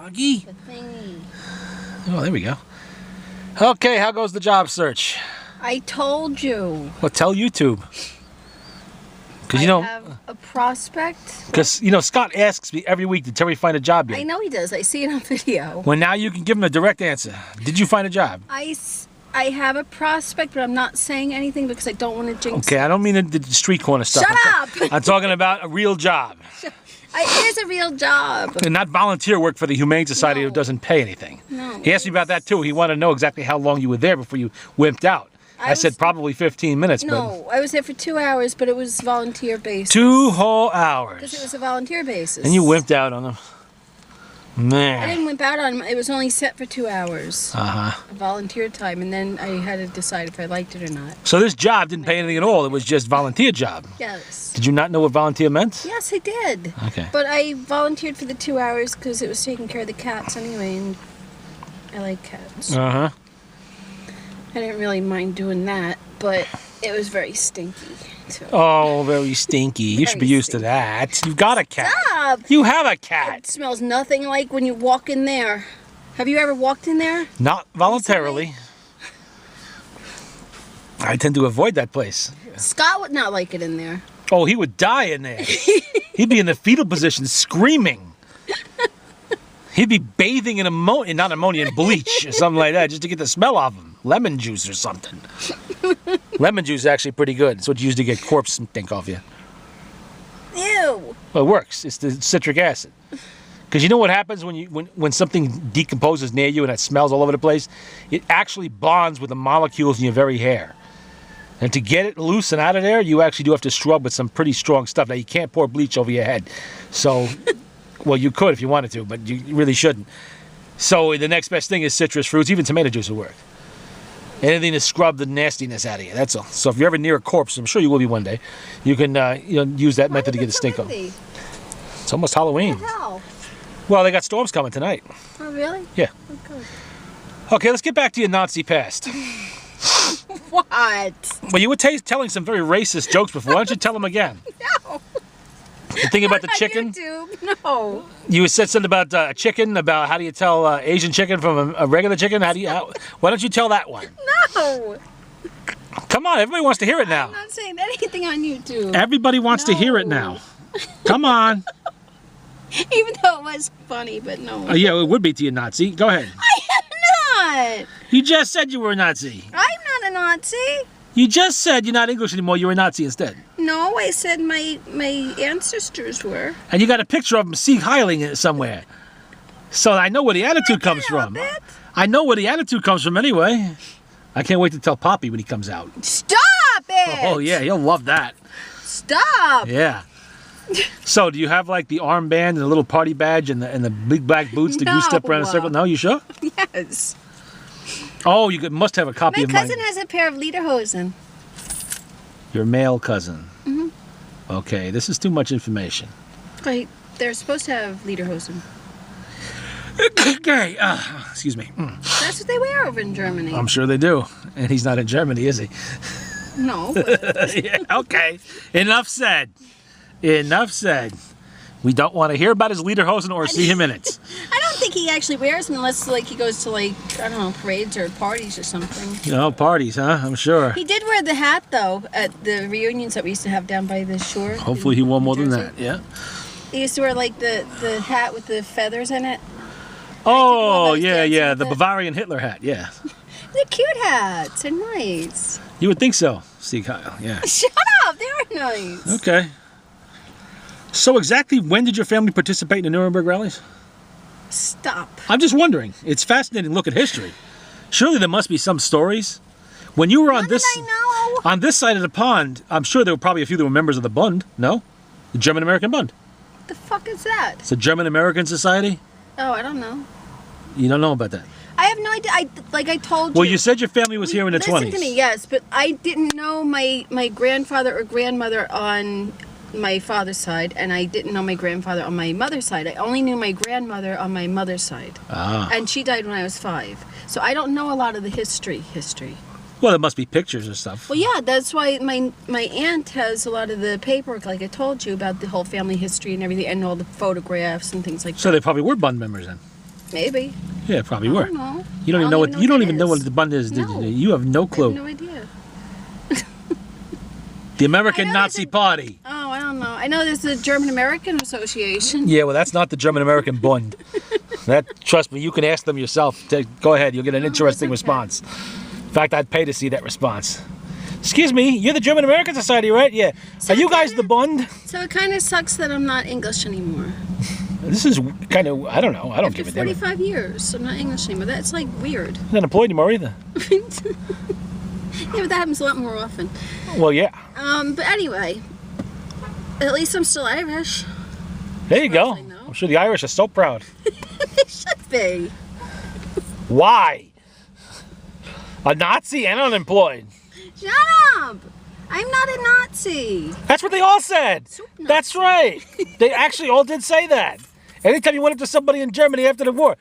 Doggy. The thingy. Oh, there we go. Okay, how goes the job search? I told you. Well, tell YouTube. Because I have a prospect. Because Scott asks me every week, did Terry find a job yet? I know he does. I see it on video. Well, now you can give him a direct answer. Did you find a job? I have a prospect, but I'm not saying anything because I don't want to jinx. Okay, I don't mean the street corner stuff. Shut up! I'm talking about a real job. It is a real job. And not volunteer work for the Humane Society who doesn't pay anything. No. He asked me about that too. He wanted to know exactly how long you were there before you wimped out. I said probably 15 minutes. No, I was there for 2 hours, but it was volunteer basis. 2 whole hours. Because it was a volunteer basis. And you wimped out on them. I Man. didn't wimp out on him. It was only set for 2 hours. Uh-huh. Volunteer time, and then I had to decide if I liked it or not. So this job didn't pay anything at all. It was just volunteer job. Yes. Did you not know what volunteer meant? Yes, I did. Okay. But I volunteered for the 2 hours because it was taking care of the cats anyway, and I like cats. Uh-huh. I didn't really mind doing that, but it was very stinky. So. Oh, very stinky. You should be Very used to that. You've got a cat. Stop! You have a It cat. smells nothing like when you walk in there. Have you ever walked in there? Not voluntarily. I tend to avoid that place. Scott would not like it in there. Oh, he would die in there. He'd be in the fetal position screaming. He'd be bathing in not ammonia, in bleach or something like that just to get the smell off him. Lemon juice or something. Lemon juice is actually pretty good. It's what you use to get corpse stink off you. Ew. Well, it works. It's the citric acid. Because you know what happens when something decomposes near you and it smells all over the place? It actually bonds with the molecules in your very hair. And to get it loose and out of there, you actually do have to scrub with some pretty strong stuff. Now, you can't pour bleach over your head. So, well, you could if you wanted to, but you really shouldn't. So the next best thing is citrus fruits. Even tomato juice will work. Anything to scrub the nastiness out of you, that's all. So if you're ever near a corpse, I'm sure you will be one day, you can use that method to get the stink off. It's almost Halloween. What the hell? Well, they got storms coming tonight. Oh, really? Yeah. Oh, good. Okay, let's get back to your Nazi past. What? Well, you were telling some very racist jokes before. Why don't you tell them again? No. The thing about the chicken? YouTube. No. You said something about a chicken, about how do you tell Asian chicken from a regular chicken? Why don't you tell that one? No. Come on, everybody wants to hear it now. I'm not saying anything on YouTube. Everybody wants to hear it now. Come on. Even though it was funny, but no. Oh, yeah, it would be to you, Nazi. Go ahead. I am not. You just said you were a Nazi. I'm not a Nazi. You just said you're not English anymore. You're a Nazi instead. No, I said my ancestors were. And you got a picture of him Sieg Heiling somewhere. So I know where the attitude comes from. I know where the attitude comes from anyway. I can't wait to tell Poppy when he comes out. Stop it! Oh, yeah, he'll love that. Stop! Yeah. So, do you have like the armband and the little party badge and the big black boots, the goose step around a circle? No, you sure? Yes. Oh, you must have a copy My of mine. cousin has a pair of lederhosen. Your male cousin. Mm-hmm. Okay, this is too much information. Wait, they're supposed to have lederhosen. Okay, excuse me. That's what they wear over in Germany. I'm sure they do. And he's not in Germany, is he? No. But... Yeah, okay. Enough said. Enough said. We don't want to hear about his lederhosen or see him in it. I don't think he actually wears them unless like he goes to like, I don't know, parades or parties or something. You know, parties, huh? I'm sure. He did wear the hat though at the reunions that we used to have down by the shore. Hopefully he wore more than that, yeah. He used to wear like the hat with the feathers in it. Oh, yeah, the Bavarian Hitler hat, yeah. They're cute hats. They're nice. You would think so, Sieg Heil, yeah. Shut up. They're nice. Okay. So exactly when did your family participate in the Nuremberg rallies? Stop. I'm just wondering. It's fascinating to look at history. Surely there must be some stories. When you were on on this side of the pond, I'm sure there were probably a few that were members of the Bund, no? The German-American Bund. What the fuck is that? It's a German-American society? Oh, I don't know. You don't know about that? I have no idea. I told you. Well, you said your family was here in the 20s. Listen to me, yes, but I didn't know my grandfather or grandmother on my father's side, and I didn't know my grandfather on my mother's side. I only knew my grandmother on my mother's side. Ah. And she died when I was 5. So I don't know a lot of the history. Well, there must be pictures and stuff. Well, yeah, that's why my aunt has a lot of the paperwork, like I told you, about the whole family history and everything, and all the photographs and things like that. So they probably were Bund members then. Maybe. Yeah, probably I were. don't know. You don't even know what you don't even know what the Bund is. No. You have no I clue. have no idea. The American I know Nazi Party. Oh, I don't know. I know there's the German American Association. Yeah, well, that's not the German American Bund. That, trust me, you can ask them yourself. Go ahead, you'll get an interesting okay. response. In fact, I'd pay to see that response. Excuse me, you're the German American Society, right? Yeah. So Are you guys the Bund? So it kind of sucks that I'm not English anymore. This is kind of, I don't know. I don't After give a damn. 45 years, I'm not English anymore. That's like weird. I'm not employed anymore either. Yeah, but that happens a lot more often. Well, yeah. But anyway, at least I'm still Irish. There you go. I know. I'm sure the Irish are so proud. They should be. Why? A Nazi and unemployed. Shut up! I'm not a Nazi. That's what they all said. Super That's right. They actually all did say that. Anytime you went up to somebody in Germany after the war,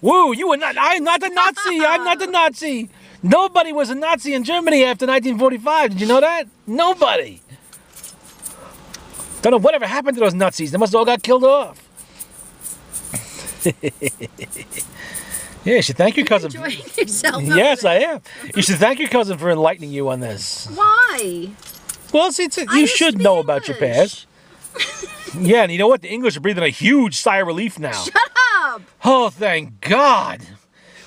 woo, you were not, I'm not the Nazi, I'm not the Nazi. Nobody was a Nazi in Germany after 1945. Did you know that? Nobody. Don't know whatever happened to those Nazis. They must have all got killed off. Yeah, you should thank your cousin. Enjoying yourself. Yes, I am. You should thank your cousin for enlightening you on this. Why? Well, see, I you used to should be know about your English. past. Yeah, and you know what? The English are breathing a huge sigh of relief now. Shut up! Oh, thank God.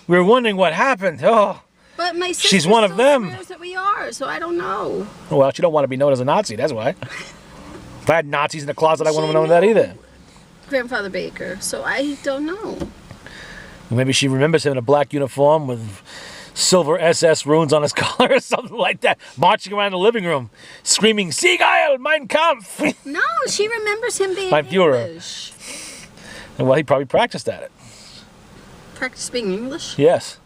We were wondering what happened. Oh, But my sister She's one of still them. swears that we are, so I don't know. well, you don't want to be known as a Nazi, that's why. If I had Nazis in the closet, I wouldn't have known that knew either. Grandfather Baker, so I don't know. Maybe she remembers him in a black uniform with silver SS runes on his collar or something like that, marching around the living room, screaming, Sieg Heil, Mein Kampf! No, she remembers him being Mein Führer. English. Well, he probably practiced at it. Practice speaking English? Yes.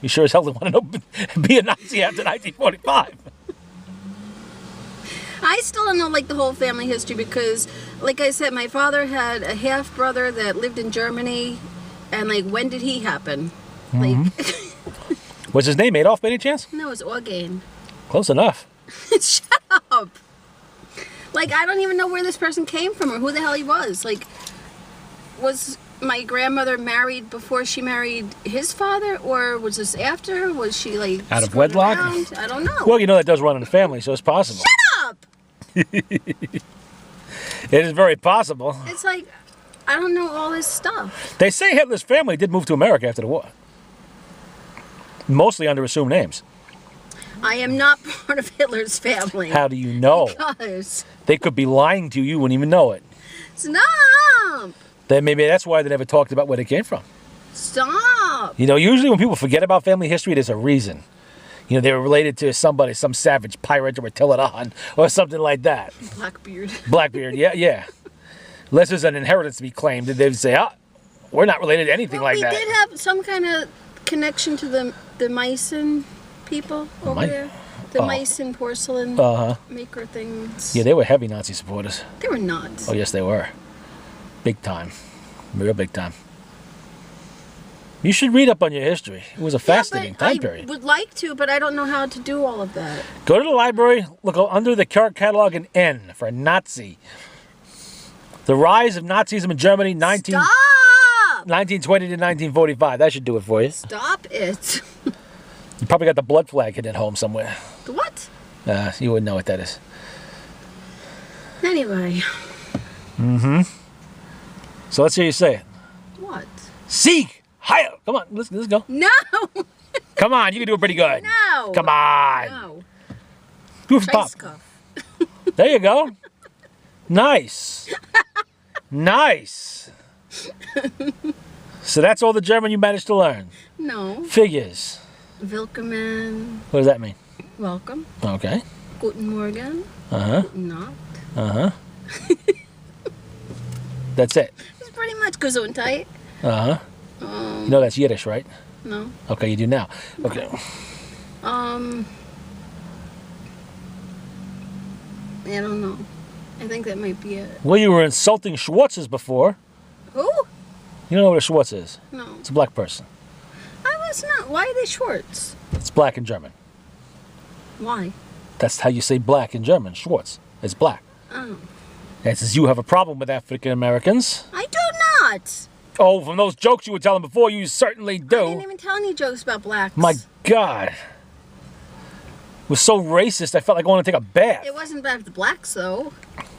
You sure as hell didn't want to be a Nazi after 1945. I still don't know like the whole family history because, like I said, my father had a half brother that lived in Germany, and like when did he happen? Like, Was his name Adolf by any chance? no, it's Orgain. Close enough. Shut up! Like I don't even know where this person came from or who the hell he was. Like, was my grandmother married before she married his father, or was this after? Was she like Out of screwing wedlock? around? I don't know. Well, you know that does run in the family, so it's possible. Shut up! It is very possible. It's like I don't know all this stuff. They say Hitler's family did move to America after the war. Mostly under assumed names. I am not part of Hitler's family. How do you know? Because They could be lying to you, you wouldn't even know it. stop, Then maybe that's why they never talked about where they came from. stop. You know, usually when people forget about family history, there's a reason. You know, they were related to somebody, some savage pirate or Attila or something like that. Blackbeard. Blackbeard, yeah. Unless there's an inheritance to be claimed, they'd say, we're not related to anything Well, like we that. did have some kind of connection to the Meissen people over there. The Oh. Meissen porcelain Uh-huh. maker things. Yeah, they were heavy Nazi supporters. They were not. Oh, yes, they were. Big time. Real big time. You should read up on your history. It was a fascinating but time period. I would like to, but I don't know how to do all of that. Go to the library, look under the card catalog in N for Nazi. The rise of Nazism in Germany, Stop! 1920 to 1945. That should do it for you. Stop it. You probably got the blood flag hidden at home somewhere. The what? You wouldn't know what that is. Anyway, So let's hear you say it. what? Sieg Heil! Come on, let's go. No! Come on, you can do it pretty good. No! Come on. No. Do it for Pop. Treiskopf. There you go. Nice. Nice. So that's all the German you managed to learn. No. Figures. Willkommen. What does that mean? Welcome. Okay. Guten Morgen. Uh-huh. Guten Nacht. Uh-huh. That's it. It's pretty much Gesundheit. Uh-huh. You know that's Yiddish, right? No. Okay, you do now. Okay. I don't know. I think that might be it. Well, you were insulting Schwartzes before. Who? You don't know what a Schwartz is? No. It's a black person. I was not. Why are they Schwartz? It's black in German. Why? That's how you say black in German. Schwartz. It's black. Oh. And since you have a problem with African Americans, I do not. Oh, from those jokes you were telling before, you certainly I didn't do. even tell any jokes about blacks. My God. It was so racist, I felt like I wanted to take a bath. It wasn't about the blacks, though.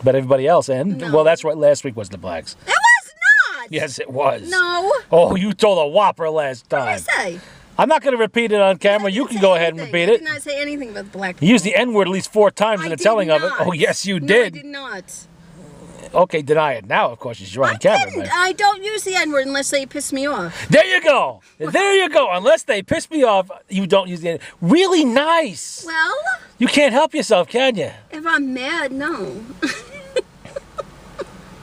But everybody else, and No. well, that's right. Last week was the blacks. It was not! Yes, it was. No. Oh, you told a whopper last What time. did I say? I'm not going to repeat it on camera. You can go ahead and repeat I it. did not say anything about the black You used the N word at least 4 times in the did telling of it. not. Oh, yes, you No, did. I did not. Okay, deny it now, of course, you're on I camera. didn't. But I don't use the N word unless they piss me off. there you go. There you go. Unless they piss me off, you don't use the N. Really nice. Well, You can't help yourself, can you? if I'm mad, no.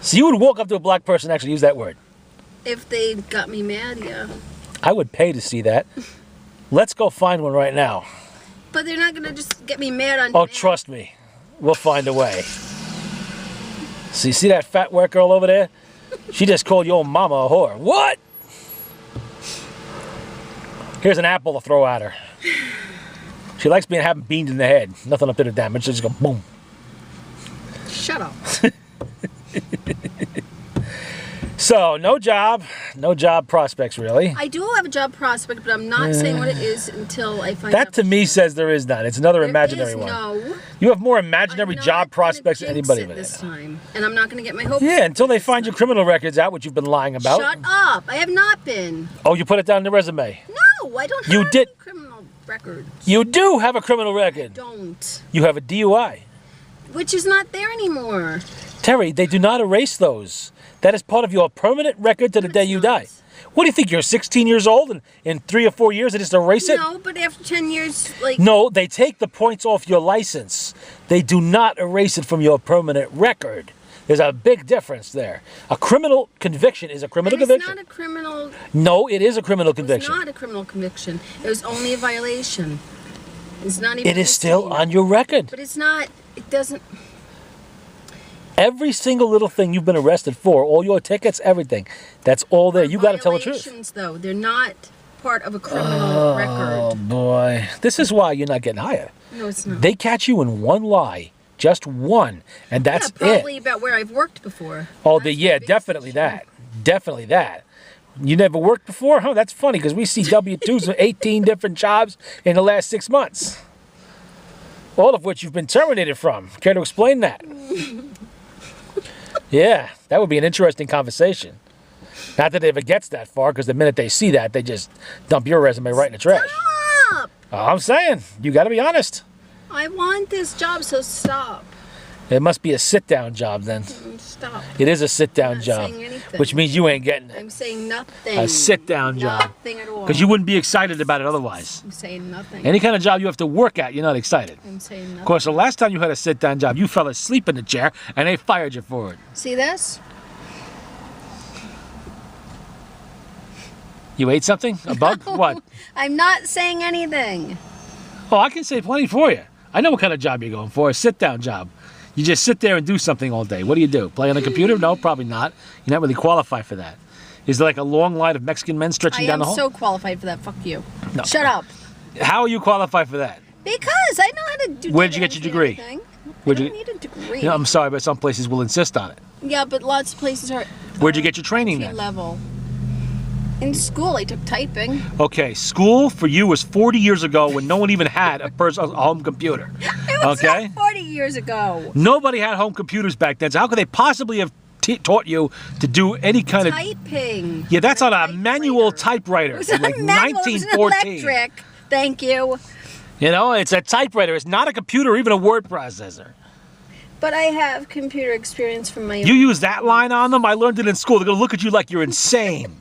So you would walk up to a black person and actually use that word. If they got me mad, yeah. I would pay to see that. Let's go find one right now. But they're not gonna just get me mad on. Oh, demand. trust me. We'll find a way. So you see that fat work girl over there? She just called your mama a whore. What? Here's an apple to throw at her. She likes being having beamed in the head. Nothing up there to damage. She just go boom. Shut up. So no job prospects really. I do have a job prospect, but I'm not saying what it is until I find out. That to me says there is none. It's another There imaginary is one. No. You have more imaginary I'm not job gonna prospects than jinx anybody it with this it. time, and I'm not going to get my hopes. Yeah, until they this find your time. criminal records out, which you've been lying about. Shut up! I have not been. Oh, you put it down in the resume. No, I don't have You did- any criminal record. You do have a criminal record. Don't. You have a DUI. Which is not there anymore. Terry, they do not erase those. That is part of your permanent record to the day it's you not. die. What do you think? You're 16 years old and in 3 or 4 years they just erase it? No, but after 10 years, like. No, they take the points off your license. They do not erase it from your permanent record. There's a big difference there. A criminal conviction is a criminal It's conviction. not a criminal. No, it is a criminal It's conviction. not a criminal conviction. It was only a violation. It's not even. It is still misdemeanor. on your record. But it's not. It doesn't. Every single little thing you've been arrested for, all your tickets, everything, that's all there. You got to tell the truth. Violations, though, they're not part of a criminal Oh record. boy, this is why you're not getting hired. No, it's not. They catch you in one lie, just one, and that's yeah, probably it. about where I've worked before. Oh, That's yeah, the biggest definitely issue. that. Definitely that. You never worked before? Huh, that's funny because we see W-2s for 18 different jobs in the last 6 months. All of which you've been terminated from. Care to explain that? Yeah, that would be an interesting conversation. Not that it ever gets that far, because the minute they see that, they just dump your resume right in the trash. Stop! I'm saying, you got to be honest. I want this job, so stop. It must be a sit-down job then. Stop. It is a sit-down not job, saying anything. which means you ain't getting it. I'm saying nothing. A sit-down job. Nothing at all. Because you wouldn't be excited about it otherwise. I'm saying nothing. Any kind of job you have to work at, you're not excited. I'm saying nothing. Of course, the last time you had a sit-down job, you fell asleep in the chair, and they fired you for it. See this? You ate something? A bug? What? I'm not saying anything. Oh, I can say plenty for you. I know what kind of job you're going for, a sit-down job. You just sit there and do something all day. What do? Play on a computer? No, probably not. You're not really qualified for that. Is there like a long line of Mexican men stretching I down am the hall? so qualified for that. Fuck you. No. Shut up. How are you qualified for that? Because I know how to do. Where'd you data get your entry and degree? everything. Where'd I you- don't need a degree. You know, I'm sorry, but some places will insist on it. Yeah, but lots of places are. Where'd you get your training entry then? level. In school, I took typing. Okay, school for you was 40 years ago when no one even had a personal home computer. It was Okay? not 40 years ago. Nobody had home computers back then, so how could they possibly have taught you to do any kind of... Typing. Yeah, that's on a Typewriter. manual typewriter It was from not like a manual, it was an 1914. electric. Thank you. You know, it's a typewriter. It's not a computer or even a word processor. But I have computer experience from my You use that line on them? I learned it in school. They're going to look at you like you're insane.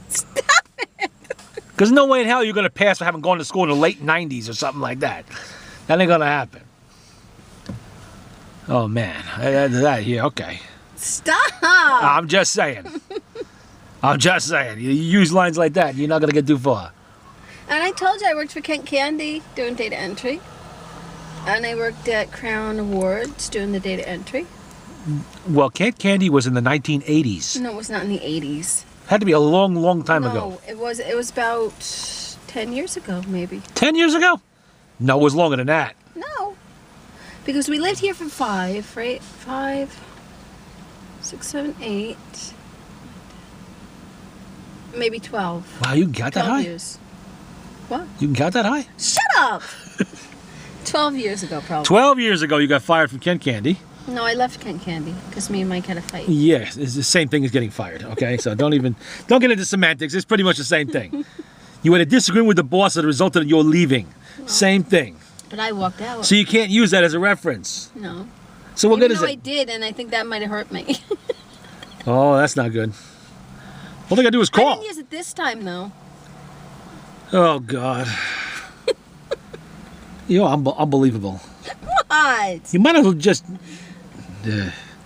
Stop it. Because no way in hell you're going to pass for having gone to school in the late 90s or something like that. That ain't going to happen. Oh, man. That here, okay. Stop. I'm just saying. I'm just saying. You use lines like that, you're not going to get too far. And I told you I worked for Kent Candy doing data entry. And I worked at Crown Awards doing the data entry. Well, Kent Candy was in the 1980s. No, it was not in the 80s. Had to be a long, long time no, ago. it was about 10 years ago, maybe. 10 years ago? No, it was longer than that. No. Because we lived here for 5, right? 5. 6, 7, 8. Maybe 12. Wow, you can count that 12 high? years. What? You can count that high? Shut up! 12 years ago, probably. 12 years ago, you got fired from Ken Candy. No, I left Ken Candy because me and Mike had a fight. Yes, it's the same thing as getting fired, okay? So don't get into semantics. It's pretty much the same thing. You had a disagreement with the boss that resulted in your leaving. Same thing. But I walked out. So you can't use that as a reference. No. So what Even good is though I it? did, and I think that might have hurt me. Oh, that's not good. All they gotta do is I call. didn't use it this time, though. Oh, God. You're unbelievable. What? You might as well just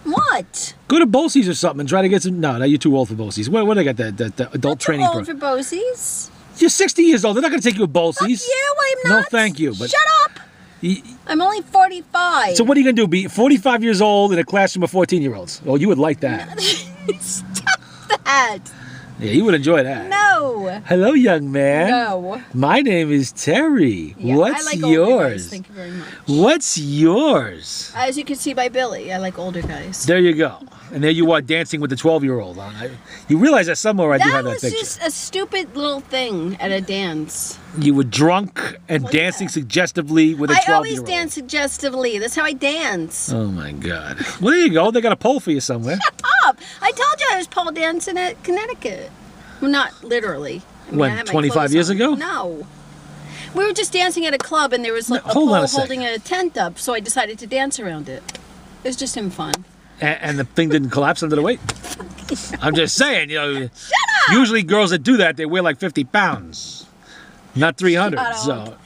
What? go to BOCES or something and try to get some... No, you're too old for BOCES. What do they got, the adult training I'm old program? for BOCES. You're 60 years old. They're not going to take you to BOCES. Fuck you, I'm No, not. thank you, but- Shut up! I'm only 45. So what are you going to do? Be 45 years old in a classroom of 14-year-olds? Oh, you would like that. Stop that. Yeah, you would enjoy that. No. Hello, young man. No. My name is Terry. Yeah, What's I like older guys. yours? Thank you very much. What's yours? As you can see by Billy, I like older guys. There you go. And there you are dancing with the 12-year-old. You realize that somewhere I do That have that was picture. just a stupid little thing at a dance. You were drunk and Well, dancing yeah. suggestively with a 12-year-old. I always dance suggestively. That's how I dance. Oh, my God. Well, there you go. They got a pole for you somewhere. Up! I told you I was pole dancing at Connecticut. Well, not literally. I mean, When, I had my 25 clothes years on. ago? No. We were just dancing at a club, and there was like No, a hold on pole a second. holding a tent up, so I decided to dance around it. It was just him fun. And the thing didn't collapse under the weight? I'm just saying, usually girls that do that, they weigh like 50 pounds, not 300. Shut So up.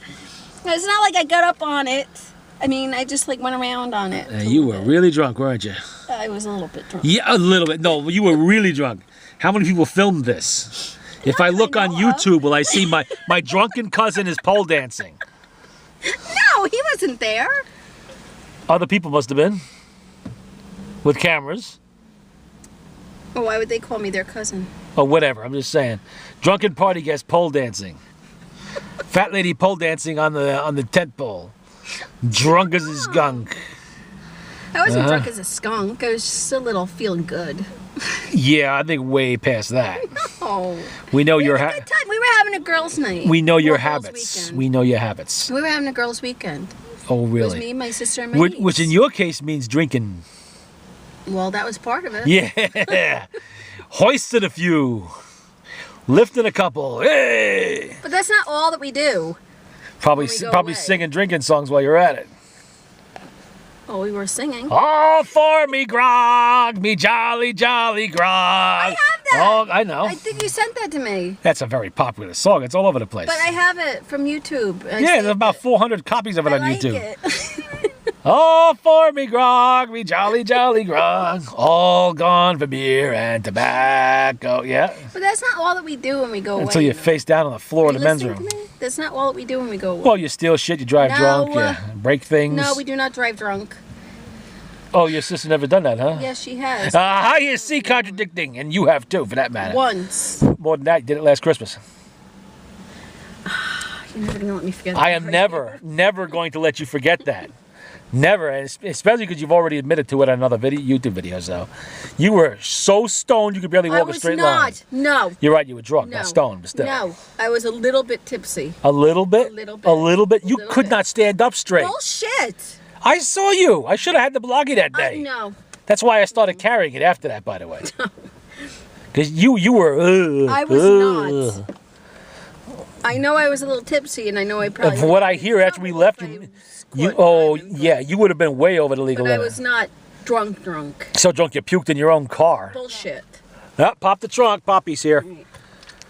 It's not like I got up on it. I mean, I just like went around on it. you were really drunk, weren't you? I was a little bit drunk. Yeah, a little bit. No, you were really drunk. How many people filmed this? If I look on know of. YouTube, will I see my drunken cousin is pole dancing? No, he wasn't there. Other people must have been. With cameras. Well, why would they call me their cousin? Or whatever, I'm just saying. Drunken party guest pole dancing. Fat lady pole dancing on the tent pole. Drunk as a skunk. I wasn't drunk as a skunk. I was just a little feeling good. Yeah, I think way past that. Oh. We know We your had a good time. We were having a girls' night. we know your Well, girls' habits. weekend. We know your habits. We were having a girls' weekend. Oh, It was really? me, my sister, and my Which, niece. which in your case means drinking. Well, that was part of it. Yeah. Hoisting a few. Lifting a couple. Hey. But that's not all that we do. Probably When we go probably away. singing drinking songs while you're at it. Oh, we were singing. All for me grog, me jolly jolly grog. I have that. Oh, I know. I think you sent that to me. That's a very popular song. It's all over the place. But I have it from YouTube. yeah, there's about 400 copies of it I on like YouTube. it. All for me grog, me jolly jolly grog. All gone for beer and tobacco. Yeah. But that's not all that we do when we go away. Until you're face down on the floor of Are the you men's listening room. to me? That's not all that we do when we go away. Well, you steal shit, you drive No. drunk, you break things. No, we do not drive drunk. Oh, your sister never done that, huh? Yes, she has. How you see contradicting, and you have too, for that matter. Once. More than that, you did it last Christmas. You're never gonna let me forget. I that am right never going to let you forget that. Never, and especially because you've already admitted to it on another YouTube video. So, you were so stoned you could barely I walk a was straight not. line. No. You're right, you were drunk, No. not stoned, but still. No. I was a little bit tipsy. A little bit? A little bit. A little bit? You little could bit. not stand up straight. Bullshit. I saw you. I should have had the bloggy that day. No. That's why I started carrying it after that, by the way. Because you were. I was not. I know I was a little tipsy, and I know I probably. From what I hear after we left, you would have been way over the legal But I limit. was not drunk. So drunk you puked in your own car. Bullshit. Pop the trunk. Poppy's here. Right.